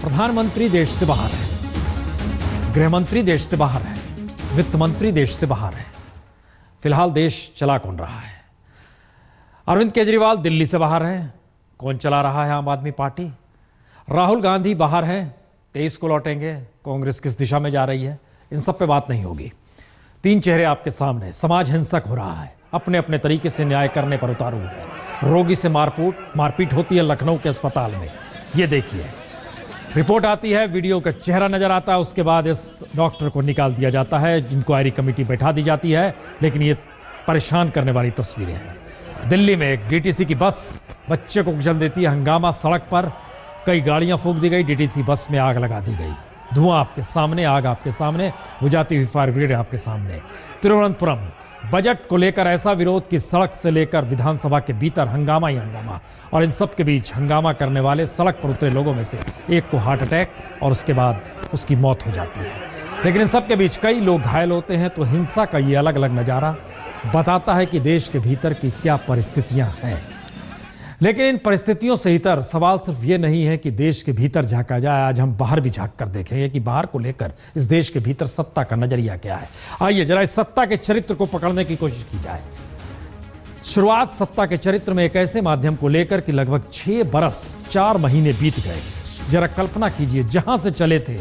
प्रधानमंत्री देश से बाहर है, गृहमंत्री देश से बाहर है, वित्त मंत्री देश से बाहर है। फिलहाल देश चला कौन रहा है? अरविंद केजरीवाल दिल्ली से बाहर हैं। कौन चला रहा है? आम आदमी पार्टी। राहुल गांधी बाहर हैं, 23 को लौटेंगे। कांग्रेस किस दिशा में जा रही है? इन सब पे बात नहीं होगी। तीन चेहरे आपके सामने। समाज हिंसक हो रहा है, अपने अपने तरीके से न्याय करने पर उतारू है। रोगी से मारपीट होती है लखनऊ के अस्पताल में। ये देखिए, रिपोर्ट आती है, वीडियो का चेहरा नजर आता है, उसके बाद इस डॉक्टर को निकाल दिया जाता है, इंक्वायरी कमेटी बैठा दी जाती है। लेकिन ये परेशान करने वाली तस्वीरें हैं। दिल्ली में एक डीटीसी की बस बच्चे को कुचल देती है। हंगामा सड़क पर, कई गाड़ियां फूंक दी गई, डीटीसी बस में आग लगा दी गई। धुआं आपके सामने, आग आपके सामने, बुझाती हुई फायर ब्रिगेड आपके सामने। तिरुवनंतपुरम, बजट को लेकर ऐसा विरोध कि सड़क से लेकर विधानसभा के भीतर हंगामा ही हंगामा। और इन सब के बीच हंगामा करने वाले सड़क पर उतरे लोगों में से एक को हार्ट अटैक और उसके बाद उसकी मौत हो जाती है। लेकिन इन सब के बीच कई लोग घायल होते हैं। तो हिंसा का ये अलग अलग नज़ारा बताता है कि देश के भीतर की क्या परिस्थितियां हैं। लेकिन इन परिस्थितियों से इतर सवाल सिर्फ ये नहीं है कि देश के भीतर झांका जाए। आज हम बाहर भी झांक कर देखेंगे कि बाहर को लेकर इस देश के भीतर सत्ता का नजरिया क्या है। आइए जरा इस सत्ता के चरित्र को पकड़ने की कोशिश की जाए। शुरुआत सत्ता के चरित्र में एक ऐसे माध्यम को लेकर कि लगभग 6 बरस 4 महीने बीत गए। जरा कल्पना कीजिए, जहां से चले थे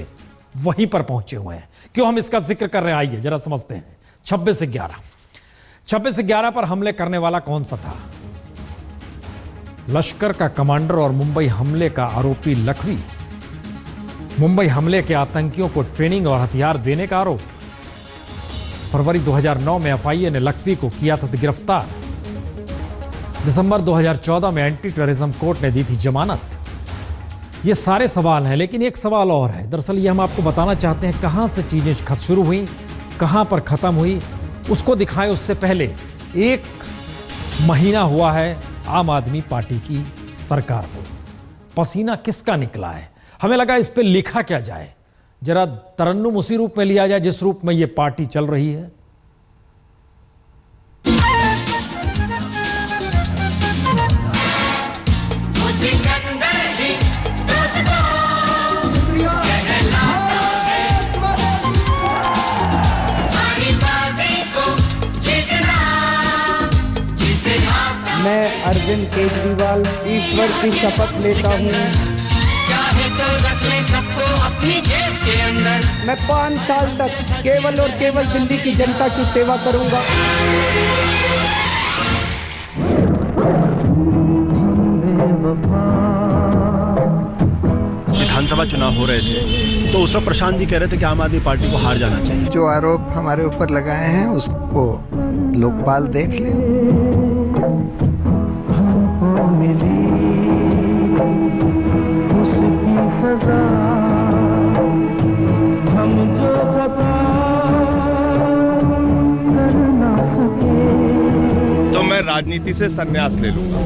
वहीं पर पहुंचे हुए हैं। क्यों हम इसका जिक्र कर रहे हैं, आइए जरा समझते हैं। 26/11 पर हमले करने वाला कौन सा था? लश्कर का कमांडर और मुंबई हमले का आरोपी लखवी। मुंबई हमले के आतंकियों को ट्रेनिंग और हथियार देने का आरोप। फरवरी 2009 में एफआईए ने लखवी को किया था गिरफ्तार। दिसंबर 2014 में एंटी टेररिज्म कोर्ट ने दी थी जमानत। ये सारे सवाल हैं, लेकिन एक सवाल और है। दरअसल ये हम आपको बताना चाहते हैं, कहां से चीजें शुरू हुई, कहां पर खत्म हुई, उसको दिखाएं। उससे पहले 1 महीना हुआ है आम आदमी पार्टी की सरकार को। पसीना किसका निकला है? हमें लगा इस पे लिखा क्या जाए, जरा तरन्नुम उसी रूप में लिया जाए जिस रूप में ये पार्टी चल रही है। मैं अरविंद केजरीवाल ईश्वर की शपथ लेता हूँ। चाहे तो रख ले सबको अपनी जेब के अंदर। मैं 5 साल तक केवल और केवल दिल्ली की जनता की सेवा करूंगा। विधानसभा चुनाव हो रहे थे तो उस वक्त प्रशांत जी कह रहे थे कि आम आदमी पार्टी को हार जाना चाहिए। जो आरोप हमारे ऊपर लगाए हैं उसको लोकपाल देख ले। तो मैं राजनीति से संन्यास ले लूंगा।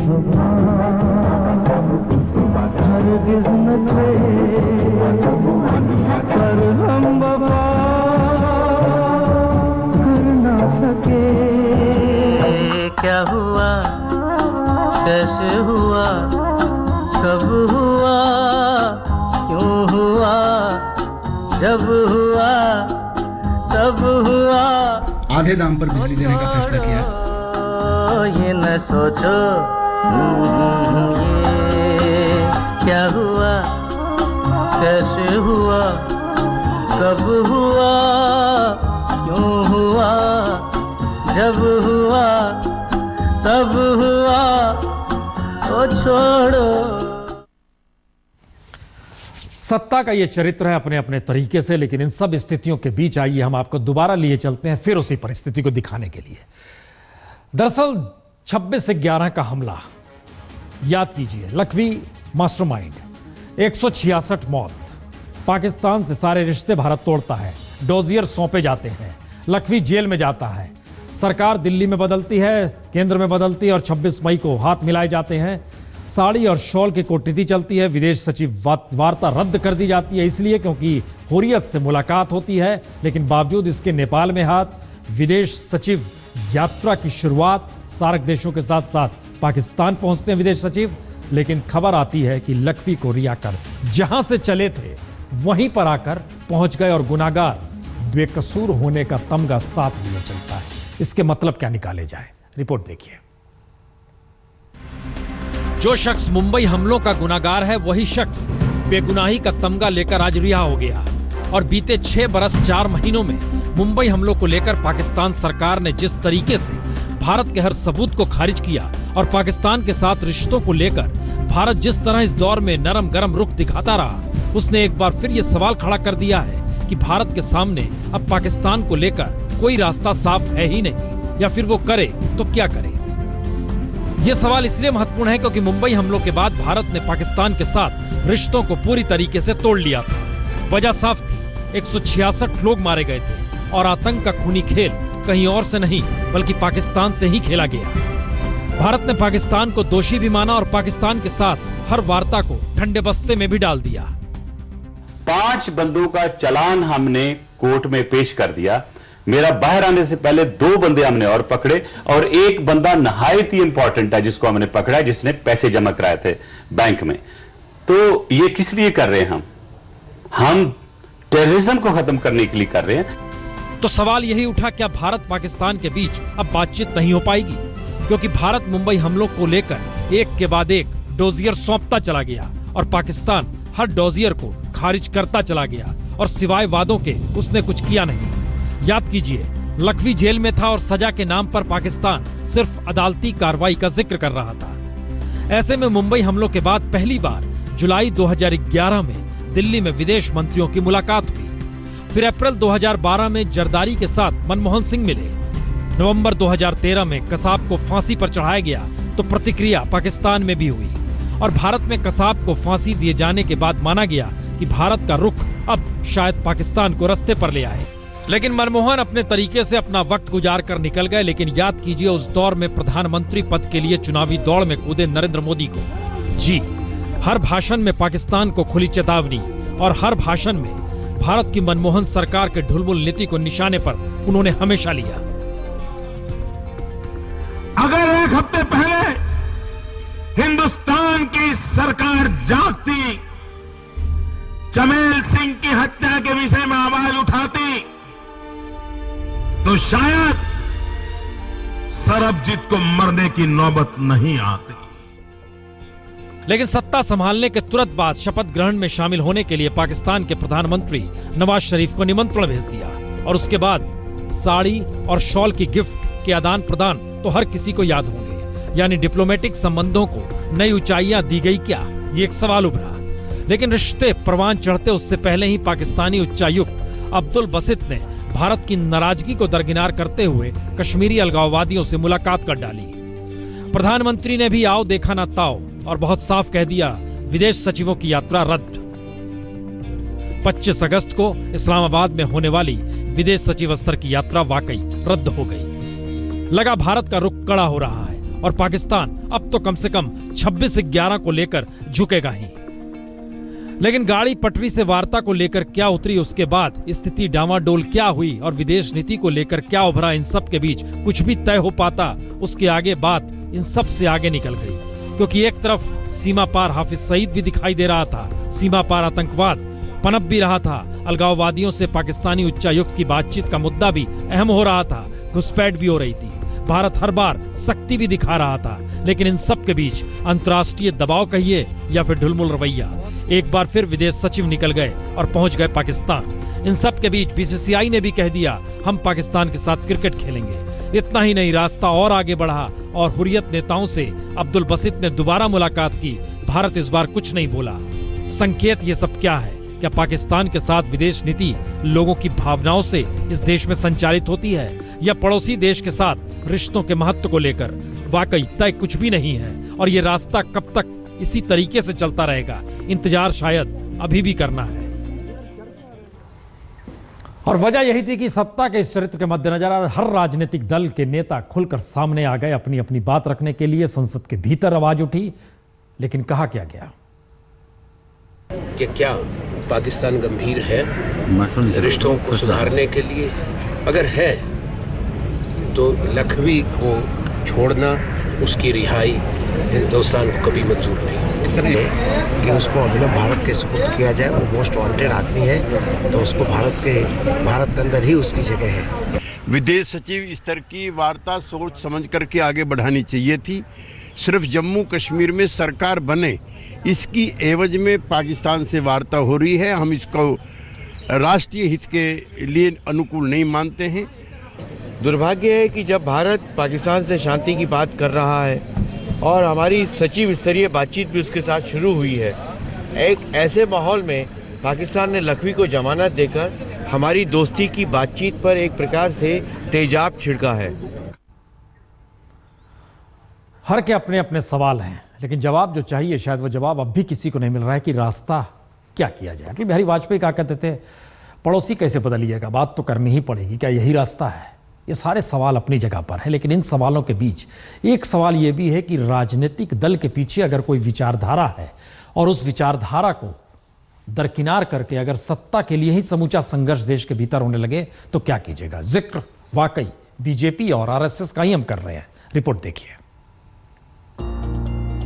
क्या हुआ, कैसे हुआ, कब हुआ, क्यों हुआ, जब हुआ तब हुआ। आधे दाम पर बिजली देने का फैसला किया। ये न सोचो ये क्या हुआ, कैसे हुआ, कब हुआ, क्यों हुआ, जब हुआ तब हुआ, तो छोड़ो। सत्ता का ये चरित्र है अपने अपने तरीके से। लेकिन इन सब स्थितियों के बीच आइए हम आपको दोबारा लिए चलते हैं, फिर उसी परिस्थिति को दिखाने के लिए। दरअसल 26/11 का हमला याद कीजिए। लखवी मास्टरमाइंड, 166 मौत, पाकिस्तान से सारे रिश्ते भारत तोड़ता है, डोजियर सौंपे जाते हैं, लखवी जेल में जाता है, सरकार दिल्ली में बदलती है, केंद्र में बदलती है और 26 मई को हाथ मिलाए जाते हैं। साड़ी और शॉल की कूटनीति चलती है। विदेश सचिव वार्ता रद्द कर दी जाती है, इसलिए क्योंकि हुर्रियत से मुलाकात होती है। लेकिन बावजूद इसके नेपाल में हाथ। विदेश सचिव यात्रा की शुरुआत, सार्क देशों के साथ साथ पाकिस्तान पहुंचते हैं विदेश सचिव। लेकिन खबर आती है कि लखवी को रिहा कर जहां से चले थे वहीं पर आकर पहुंच गए और गुनाहगार बेकसूर होने का तमगा साथ लिए चलता है। इसके मतलब क्या निकाले जाए, रिपोर्ट देखिए। जो शख्स मुंबई हमलों का गुनाहगार है वही शख्स बेगुनाही का तमगा लेकर आज रिहा हो गया। और बीते 6 बरस 4 महीनों में मुंबई हमलों को लेकर पाकिस्तान सरकार ने जिस तरीके से भारत के हर सबूत को खारिज किया और पाकिस्तान के साथ रिश्तों को लेकर भारत जिस तरह इस दौर में नरम गरम रुख दिखाता रहा, उसने एक बार फिर ये सवाल खड़ा कर दिया है कि भारत के सामने अब पाकिस्तान को लेकर कोई रास्ता साफ है ही नहीं, या फिर वो करे तो क्या करे। ये सवाल इसलिए महत्वपूर्ण है क्योंकि मुंबई हमलों के बाद भारत ने पाकिस्तान के साथ रिश्तों को पूरी तरीके से तोड़ लिया था। वजह साफ थी, 166 लोग मारे गए थे और आतंक का खूनी खेल कहीं और से नहीं बल्कि पाकिस्तान से ही खेला गया। भारत ने पाकिस्तान को दोषी भी माना और पाकिस्तान के साथ हर वार्ता को ठंडे बस्ते में भी डाल दिया। 5 बंदों का चालान हमने कोर्ट में पेश कर दिया। मेरा बाहर आने से पहले 2 बंदे हमने और पकड़े और एक बंदा नहायत ही इंपॉर्टेंट है जिसको हमने पकड़ा है, जिसने पैसे जमा कराए थे बैंक में। तो ये किस लिए कर रहे हैं हम टेररिज्म को खत्म करने के लिए कर रहे हैं। तो सवाल यही उठा, क्या भारत पाकिस्तान के बीच अब बातचीत नहीं हो पाएगी? क्योंकि भारत मुंबई हमलों को लेकर एक के बाद एक डोजियर सौंपता चला गया और पाकिस्तान हर डोजियर को खारिज करता चला गया और सिवाय वादों के उसने कुछ किया नहीं। याद कीजिए, लखवी जेल में था और सजा के नाम पर पाकिस्तान सिर्फ अदालती कार्रवाई का जिक्र कर रहा था। ऐसे में मुंबई हमलों के बाद पहली बार जुलाई 2011 में दिल्ली में विदेश मंत्रियों की मुलाकात हुई। फिर अप्रैल 2012 में जरदारी के साथ मनमोहन सिंह मिले। नवंबर 2013 में कसाब को फांसी पर चढ़ाया गया तो प्रतिक्रिया पाकिस्तान में भी हुई और भारत में कसाब को फांसी दिए जाने के बाद माना गया कि भारत का रुख अब शायद पाकिस्तान को रास्ते पर ले आए। लेकिन मनमोहन अपने तरीके से अपना वक्त गुजार कर निकल गए। लेकिन याद कीजिए, उस दौर में प्रधानमंत्री पद के लिए चुनावी दौड़ में कूदे नरेंद्र मोदी को। जी, हर भाषण में पाकिस्तान को खुली चेतावनी और हर भाषण में भारत की मनमोहन सरकार के ढुलमुल नीति को निशाने पर उन्होंने हमेशा लिया। अगर 1 हफ्ते पहले हिंदुस्तान की सरकार जागती, चमेल सिंह की हत्या के विषय में आवाज उठाती, तो शायद सरबजीत को मरने की नौबत नहीं आती। लेकिन सत्ता संभालने के तुरंत बाद शपथ ग्रहण में शामिल होने के लिए पाकिस्तान के प्रधानमंत्री नवाज शरीफ को निमंत्रण भेज दिया और उसके बाद साड़ी और शॉल की गिफ्ट के आदान प्रदान तो हर किसी को याद होंगे। यानी डिप्लोमेटिक संबंधों को नई ऊंचाइयां दी गई क्या, ये एक सवाल उभरा। लेकिन रिश्ते परवान चढ़ते उससे पहले ही पाकिस्तानी उच्चायुक्त अब्दुल बसित ने भारत की नाराजगी को दरकिनार करते हुए कश्मीरी अलगाववादियों से मुलाकात कर डाली। प्रधानमंत्री ने भी आओ देखा ना ताओ और बहुत साफ कह दिया, विदेश सचिवों की यात्रा रद्द। 25 अगस्त को इस्लामाबाद में होने वाली विदेश सचिव स्तर की यात्रा वाकई रद्द हो गई। लगा भारत का रुख कड़ा हो रहा है और पाकिस्तान अब तो कम से कम 26/11 को लेकर झुकेगा ही। लेकिन गाड़ी पटरी से वार्ता को लेकर क्या उतरी, उसके बाद स्थिति डामाडोल क्या हुई और विदेश नीति को लेकर क्या उभरा, इन सब के बीच कुछ भी तय हो पाता, उसके आगे बात इन सब से आगे निकल गई। क्योंकि एक तरफ सीमा पार हाफिज सईद भी दिखाई दे रहा था, सीमा पार आतंकवाद पनप भी रहा था, अलगाववादियों से पाकिस्तानी उच्चायुक्त की बातचीत का मुद्दा भी अहम हो रहा था, घुसपैठ भी हो रही थी, भारत हर बार सख्ती भी दिखा रहा था। लेकिन इन सब के बीच अंतर्राष्ट्रीय दबाव कहिए या फिर ढुलमुल रवैया, एक बार फिर विदेश सचिव निकल गए और पहुंच गए पाकिस्तान। इन सब के बीच बीसीसीआई ने भी कह दिया, हम पाकिस्तान के साथ क्रिकेट खेलेंगे। इतना ही नहीं, रास्ता और आगे बढ़ा और हुर्रियत नेताओं से अब्दुल बसित ने दोबारा मुलाकात की। भारत इस बार कुछ नहीं बोला। संकेत ये सब क्या है? क्या पाकिस्तान के साथ विदेश नीति लोगों की भावनाओं से इस देश में संचालित होती है या पड़ोसी देश के साथ रिश्तों के महत्व को लेकर? वाकई तय कुछ भी नहीं है और ये रास्ता कब तक इसी तरीके से चलता रहेगा, इंतजार शायद अभी भी करना है। और वजह यही थी कि सत्ता के इस चरित्र के मद्देनजर हर राजनीतिक दल के नेता खुलकर सामने आ गए अपनी अपनी बात रखने के लिए। संसद के भीतर आवाज उठी, लेकिन कहा क्या गया कि क्या पाकिस्तान गंभीर है रिश्तों को सुधारने के लिए? अगर है तो लखवी को छोड़ना, उसकी रिहाई हिंदुस्तान को कभी मंजूर नहीं कि उसको अभिनव भारत के सुपुर्द किया जाए। वो मोस्ट वांटेड आदमी है, तो उसको भारत के अंदर ही उसकी जगह है। विदेश सचिव स्तर की वार्ता सोच समझ करके आगे बढ़ानी चाहिए थी। सिर्फ जम्मू कश्मीर में सरकार बने इसकी एवज में पाकिस्तान से वार्ता हो रही है। हम इसको राष्ट्रीय हित के लिए अनुकूल नहीं मानते हैं। दुर्भाग्य है कि जब भारत पाकिस्तान से शांति की बात कर रहा है और हमारी सचिव स्तरीय बातचीत भी उसके साथ शुरू हुई है, एक ऐसे माहौल में पाकिस्तान ने लखवी को जमानत देकर हमारी दोस्ती की बातचीत पर एक प्रकार से तेजाब छिड़का है। हर के अपने अपने सवाल हैं, लेकिन जवाब जो चाहिए शायद वो जवाब अब भी किसी को नहीं मिल रहा है कि रास्ता क्या किया जाए। अटल बिहारी वाजपेयी कहा करते थे, पड़ोसी कैसे बदलिएगा, बात तो करनी ही पड़ेगी, क्या यही रास्ता है? ये सारे सवाल अपनी जगह पर हैं, लेकिन इन सवालों के बीच एक सवाल ये भी है कि राजनीतिक दल के पीछे अगर कोई विचारधारा है और उस विचारधारा को दरकिनार करके अगर सत्ता के लिए ही समूचा संघर्ष देश के भीतर होने लगे तो क्या कीजिएगा? जिक्र वाकई बीजेपी और आरएसएस का ही हम कर रहे हैं। रिपोर्ट देखिए।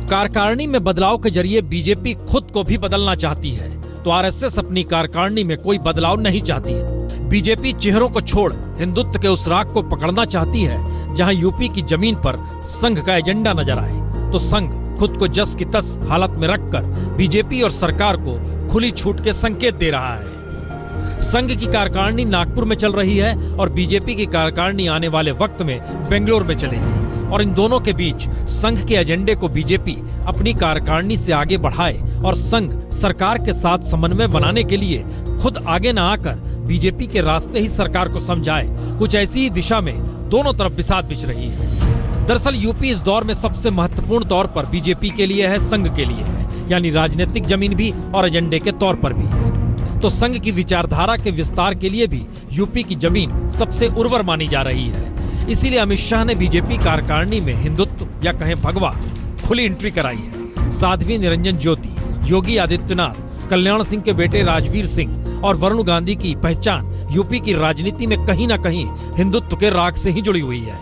कार्यकारिणी में बदलाव के जरिए बीजेपी खुद को भी बदलना चाहती है, तो आरएसएस अपनी कार्यकारिणी में कोई बदलाव नहीं चाहती है। बीजेपी चेहरों को छोड़ हिंदुत्व के उस राग को पकड़ना चाहती है जहां यूपी की जमीन पर संघ का एजेंडा नजर आए, तो संघ खुद को जस की तस हालत में रखकर बीजेपी और सरकार को खुली छूट के संकेत दे रहा है। संघ की कार्यकारिणी नागपुर में चल रही है और बीजेपी की कार्यकारिणी आने वाले वक्त में बेंगलोर में चलेगी, और इन दोनों के बीच संघ के एजेंडे को बीजेपी अपनी कार्यकारिणी से आगे बढ़ाए और संघ सरकार के साथ समन्वय बनाने के लिए खुद आगे न आकर बीजेपी के रास्ते ही सरकार को समझाए, कुछ ऐसी ही दिशा में दोनों तरफ बिसात बिछ रही है। दरअसल यूपी इस दौर में सबसे महत्वपूर्ण तौर पर बीजेपी के लिए है, संघ के लिए है, यानी राजनीतिक जमीन भी और एजेंडे के तौर पर भी। तो संघ की विचारधारा के विस्तार के लिए भी यूपी की जमीन सबसे उर्वर मानी जा रही है। इसीलिए अमित शाह ने बीजेपी कार्यकारिणी में हिंदुत्व या कहें भगवा खुली एंट्री कराई है। साध्वी निरंजन ज्योति, योगी आदित्यनाथ, कल्याण सिंह के बेटे राजवीर सिंह और वरुण गांधी की पहचान यूपी की राजनीति में कहीं न कहीं हिंदुत्व के राग से ही जुड़ी हुई है।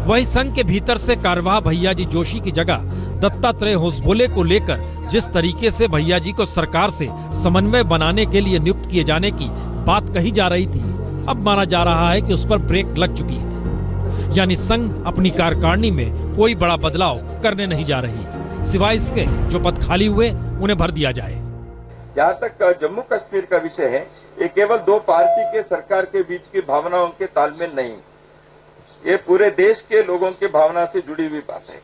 वहीं संघ के भीतर से कारवाह भैयाजी जोशी की जगह दत्तात्रेय होसबोले को लेकर जिस तरीके से भैयाजी को सरकार से समन्वय बनाने के लिए नियुक्त किए जाने की बात कही जा रही थी, अब माना जा रहा है कि उस पर ब्रेक लग चुकी है, यानी संघ अपनी कार्यकारिणी में कोई बड़ा बदलाव करने नहीं जा रही, सिवाय इसके जो पद खाली हुए उन्हें भर दिया जाए। जहाँ तक जम्मू कश्मीर का विषय है, ये केवल दो पार्टी के सरकार के बीच की भावनाओं के तालमेल नहीं, ये पूरे देश के लोगों की भावना से जुड़ी हुई बात है।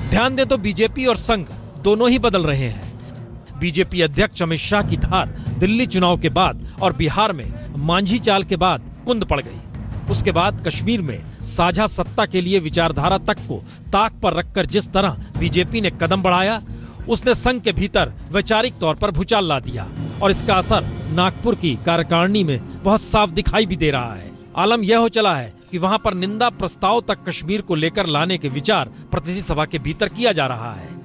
ध्यान दें तो बीजेपी और संघ दोनों ही बदल रहे हैं। बीजेपी अध्यक्ष अमित शाह की धार दिल्ली चुनाव के बाद और बिहार में मांझी चाल के बाद कुंद पड़ गई। उसके बाद कश्मीर में साझा सत्ता के लिए विचारधारा तक को ताक पर रखकर जिस तरह बीजेपी ने कदम बढ़ाया, उसने संघ के भीतर वैचारिक तौर पर भूचाल ला दिया, और इसका असर नागपुर की कार्यकारिणी में बहुत साफ दिखाई भी दे रहा है। आलम यह हो चला है कि वहां पर निंदा प्रस्ताव तक कश्मीर को लेकर लाने के विचार प्रतिनिधि सभा के भीतर किया जा रहा है।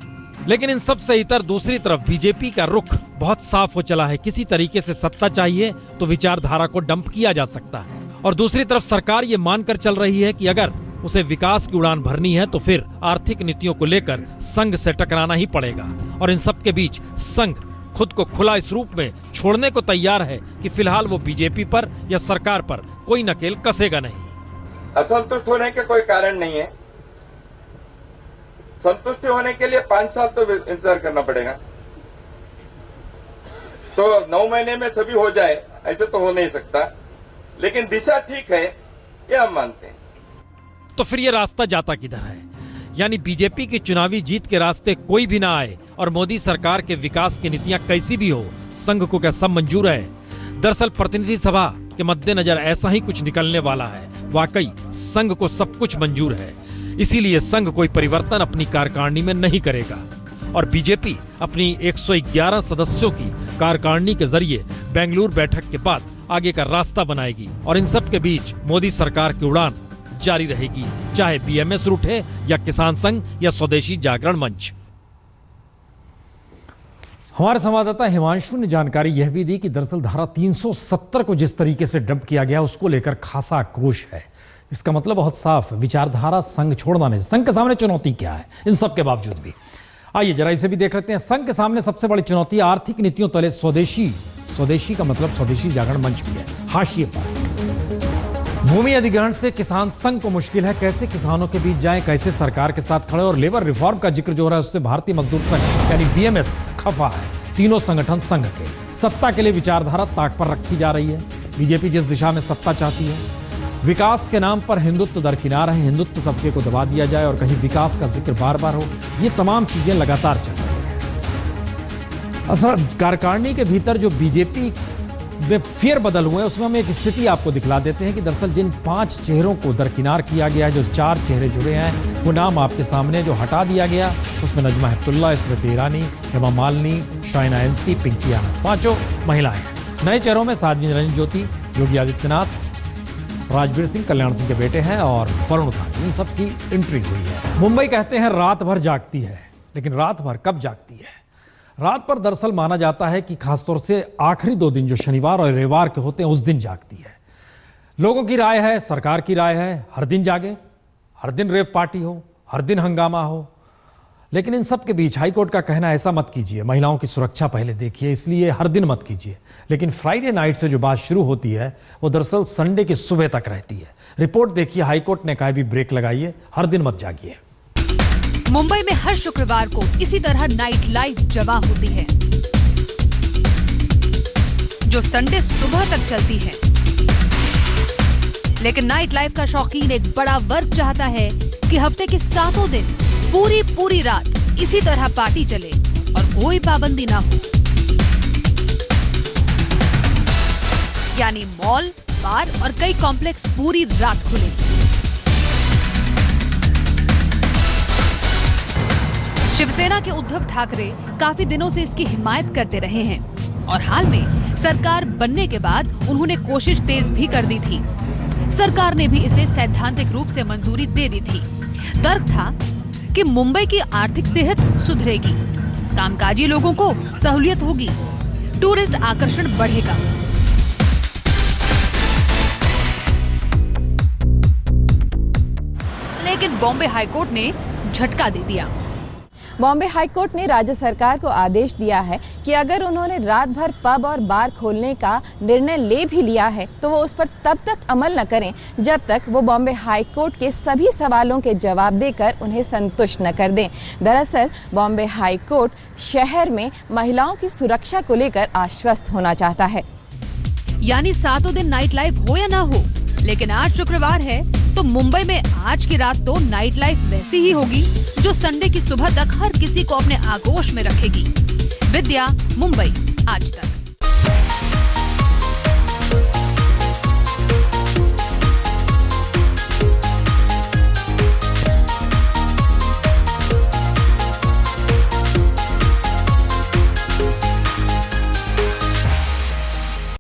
लेकिन इन सब से इतर दूसरी तरफ बीजेपी का रुख बहुत साफ हो चला है। किसी तरीके से सत्ता चाहिए तो विचारधारा को डंप किया जा सकता है, और दूसरी तरफ सरकार ये मानकर चल रही है कि अगर उसे विकास की उड़ान भरनी है तो फिर आर्थिक नीतियों को लेकर संघ से टकराना ही पड़ेगा। और इन सब के बीच संघ खुद को खुला इस रूप में छोड़ने को तैयार है कि फिलहाल वो बीजेपी पर या सरकार पर कोई नकेल कसेगा नहीं। असंतुष्ट होने के कोई कारण नहीं है। संतुष्टि होने के लिए 5 साल तो इंतजार करना पड़ेगा, तो 9 महीने में सभी हो जाए ऐसे तो हो नहीं सकता, लेकिन दिशा ठीक है ये हम मानते हैं। तो फिर ये रास्ता जाता किधर है? यानी बीजेपी की चुनावी जीत के रास्ते कोई भी ना आए और मोदी सरकार के विकास की नीतियां कैसी भी हो, संघ को क्या सब मंजूर है? दरअसल प्रतिनिधि सभा के मद्देनजर ऐसा ही कुछ निकलने वाला है। वाकई संघ को सब कुछ मंजूर है, इसीलिए संघ कोई परिवर्तन अपनी कार्यकारिणी में नहीं करेगा, और बीजेपी अपनी 111 सदस्यों की कार्यकारिणी के जरिए बेंगलुरु बैठक के बाद आगे का रास्ता बनाएगी, और इन सब के बीच मोदी सरकार की उड़ान जारी रहेगी, चाहे बीएमएस रूट है या किसान संघ या स्वदेशी जागरण मंच। हमारे संवाददाता हिमांशु ने जानकारी यह भी दी कि दरअसल धारा 370 को जिस तरीके से डंप किया गया उसको लेकर खासा आक्रोश है। इसका मतलब बहुत साफ, विचारधारा संघ छोड़ना नहीं। संघ के सामने चुनौती क्या है इन सब के बावजूद भी? आइए जरा इसे भी देख लेते हैं। संघ के सामने सबसे बड़ी चुनौती आर्थिक नीतियों तले स्वदेशी का मतलब स्वदेशी जागरण मंच भी है हाशिए पर। भूमि अधिग्रहण से किसान संघ को मुश्किल है, कैसे किसानों के बीच जाएं, कैसे सरकार के साथ खड़े। और लेबर रिफॉर्म का जिक्र जो हो रहा है उससे भारतीय मजदूर संघ यानी बीएमएस खफा है। तीनों संगठन संघ के सत्ता के लिए विचारधारा ताक पर रखी जा रही है। बीजेपी जिस दिशा में सत्ता चाहती है, विकास के नाम पर हिंदुत्व दरकिनार है, हिंदुत्व तबके को दबा दिया जाए और कहीं विकास का जिक्र बार बार हो, ये तमाम चीजें लगातार चल रही है। असल कार्यकारिणी के भीतर जो बीजेपी में फेर बदल हुए हैं उसमें हम एक स्थिति आपको दिखला देते हैं कि दरअसल जिन 5 चेहरों को दरकिनार किया गया है, जो 4 चेहरे जुड़े हैं, वो नाम आपके सामने जो हटा दिया गया, उसमें नजमा हेपतुल्ला, स्मृति ईरानी, हेमा मालिनी, शाइना एनसी, पिंकी आनंद, 5 महिलाएं। नए चेहरों में साध्वी निरंजन ज्योति, योगी आदित्यनाथ, राजवीर सिंह, कल्याण सिंह के बेटे हैं और वरुण गांधी, इन सब की एंट्री हुई है। मुंबई कहते हैं रात भर जागती है, लेकिन रात भर कब जागती है? रात पर दरअसल माना जाता है कि खासतौर से आखिरी 2 दिन जो शनिवार और रविवार के होते हैं उस दिन जागती है। लोगों की राय है, सरकार की राय है, हर दिन जागे, हर दिन रेव पार्टी हो, हर दिन हंगामा हो। लेकिन इन सब के बीच हाईकोर्ट का कहना है ऐसा मत कीजिए, महिलाओं की सुरक्षा पहले देखिए, इसलिए हर दिन मत कीजिए। लेकिन फ्राइडे नाइट से जो बात शुरू होती है वो दरअसल संडे की सुबह तक रहती है। रिपोर्ट देखिए, हाईकोर्ट ने कहा भी ब्रेक लगाइए, हर दिन मत जागिए। मुंबई में हर शुक्रवार को इसी तरह नाइट लाइफ जवा होती है, जो संडे सुबह तक चलती है। लेकिन नाइट लाइफ का शौकीन एक बड़ा वर्ग चाहता है कि हफ्ते के 7 दिन पूरी रात इसी तरह पार्टी चले और कोई पाबंदी ना हो, यानी मॉल, बार और कई कॉम्प्लेक्स पूरी रात खुले। शिवसेना के उद्धव ठाकरे काफी दिनों से इसकी हिमायत करते रहे हैं और हाल में सरकार बनने के बाद उन्होंने कोशिश तेज भी कर दी थी। सरकार ने भी इसे सैद्धांतिक रूप से मंजूरी दे दी थी। तर्क था कि मुंबई की आर्थिक सेहत सुधरेगी, कामकाजी लोगों को सहूलियत होगी, टूरिस्ट आकर्षण बढ़ेगा। लेकिन बॉम्बे हाईकोर्ट ने झटका दे दिया। बॉम्बे हाईकोर्ट ने राज्य सरकार को आदेश दिया है कि अगर उन्होंने रात भर पब और बार खोलने का निर्णय ले भी लिया है तो वो उस पर तब तक अमल न करें जब तक वो बॉम्बे हाईकोर्ट के सभी सवालों के जवाब देकर उन्हें संतुष्ट न कर दें। दरअसल बॉम्बे हाईकोर्ट शहर में महिलाओं की सुरक्षा को लेकर आश्वस्त होना चाहता है। यानी 7 दिन नाइट लाइफ हो या ना हो, लेकिन आज शुक्रवार है तो मुंबई में आज की रात तो नाइट लाइफ वैसी ही होगी जो संडे की सुबह तक हर किसी को अपने आगोश में रखेगी। विद्या, मुंबई, आज तक।